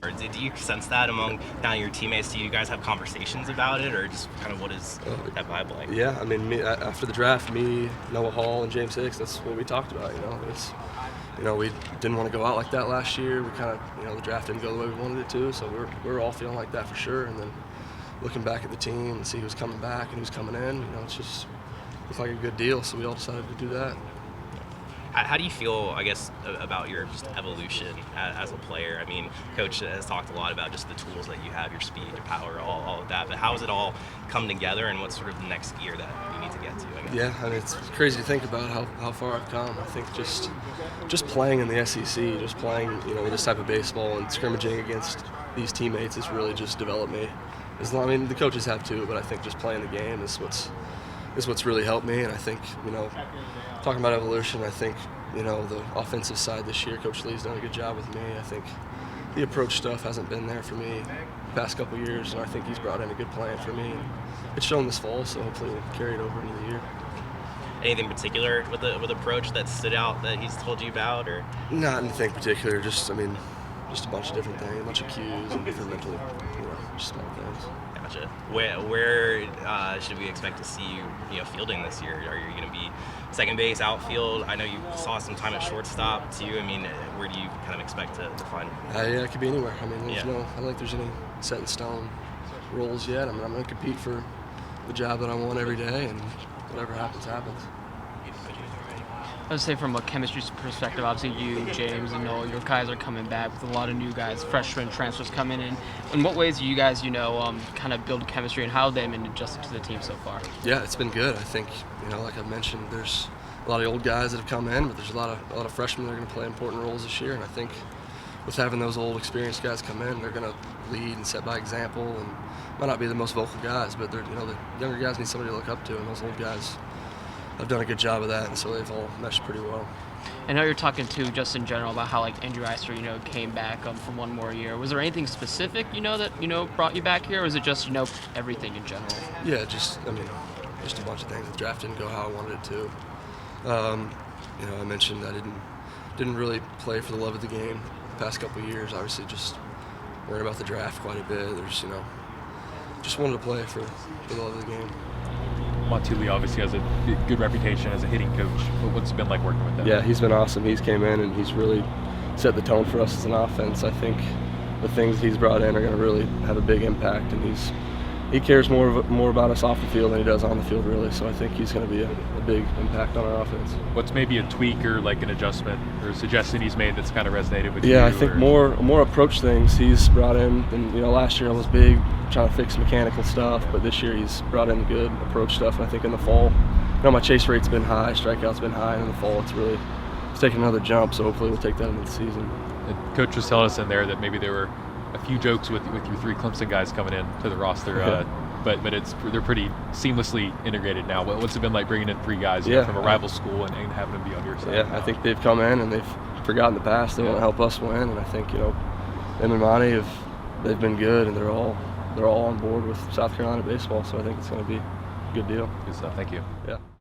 Or do you sense that among kind of your teammates? Do you guys have conversations about it, or just kind of what is that vibe like? Yeah, I mean, after the draft, me, Noah Hall, and James Hicks, that's what we talked about. We didn't want to go out like that last year. We kind of, the draft didn't go the way we wanted it to, so we're all feeling like that for sure. And then looking back at the team and see who's coming back and who's coming in, it's just looks like a good deal. So we all decided to do that. How do you feel, I guess, about your just evolution as a player? I mean, Coach has talked a lot about just the tools that you have, your speed, your power, all of that. But how has it all come together, and what's sort of the next gear that you need to get to, I guess? Yeah, I mean, it's crazy to think about how far I've come. I think just playing in the SEC, just playing, with this type of baseball and scrimmaging against these teammates has really just developed me. I mean, the coaches have too, but I think just playing the game is what's really helped me. And I think, talking about evolution, I think, the offensive side this year, Coach Lee's done a good job with me. I think the approach stuff hasn't been there for me the past couple of years, and I think he's brought in a good plan for me. It's shown this fall, so hopefully we'll carry it over into the year. Anything particular with approach that stood out that he's told you about, or? Not anything particular, just a bunch of different things, a bunch of cues and different mental, just small things. Gotcha. Where should we expect to see you, fielding this year? Are you going to be second base, outfield? I know you saw some time at shortstop too. I mean, where do you kind of expect to find? Yeah, it could be anywhere. I mean, I don't think there's any set in stone roles yet. I mean, I'm going to compete for the job that I want every day, and whatever happens, happens. I would say from a chemistry perspective, obviously you, James, and Noah, your guys are coming back with a lot of new guys, freshmen, transfers coming in. In what ways do you guys, kind of build chemistry, and how have they been adjusted to the team so far? Yeah, it's been good. I think, like I've mentioned, there's a lot of old guys that have come in, but there's a lot of freshmen that are going to play important roles this year. And I think with having those old, experienced guys come in, they're going to lead and set by example. And might not be the most vocal guys, but they're, the younger guys need somebody to look up to, and those old guys have done a good job of that, and so they've all meshed pretty well. I know you're talking too, just in general, about how Andrew Iser, came back for one more year. Was there anything specific, that brought you back here, or was it just everything in general? Yeah, just a bunch of things. The draft didn't go how I wanted it to. I mentioned I didn't really play for the love of the game the past couple of years. Obviously, just worried about the draft quite a bit. There's just wanted to play for the love of the game. Montuli obviously has a good reputation as a hitting coach, but what's it been like working with him? Yeah, he's been awesome. He's came in and he's really set the tone for us as an offense. I think the things he's brought in are going to really have a big impact, and he cares more about us off the field than he does on the field, really. So I think he's going to be a big impact on our offense. What's maybe a tweak or like an adjustment or a suggestion he's made that's kind of resonated with you? Yeah, I think more approach things he's brought in. And last year I was big trying to fix mechanical stuff, but this year he's brought in good approach stuff. And I think in the fall, my chase rate's been high, strikeouts been high, and in the fall it's taken another jump. So hopefully we'll take that into the season. And Coach was telling us in there that maybe there were a few jokes with your three Clemson guys coming in to the roster, but they're pretty seamlessly integrated now. What's it been like bringing in three guys from a rival school and having them be on your side? Yeah, I think they've come in and they've forgotten the past. They want to help us win, and I think them and Monty they've been good, and they're all on board with South Carolina baseball. So I think it's going to be a good deal. Good stuff. Thank you. Yeah.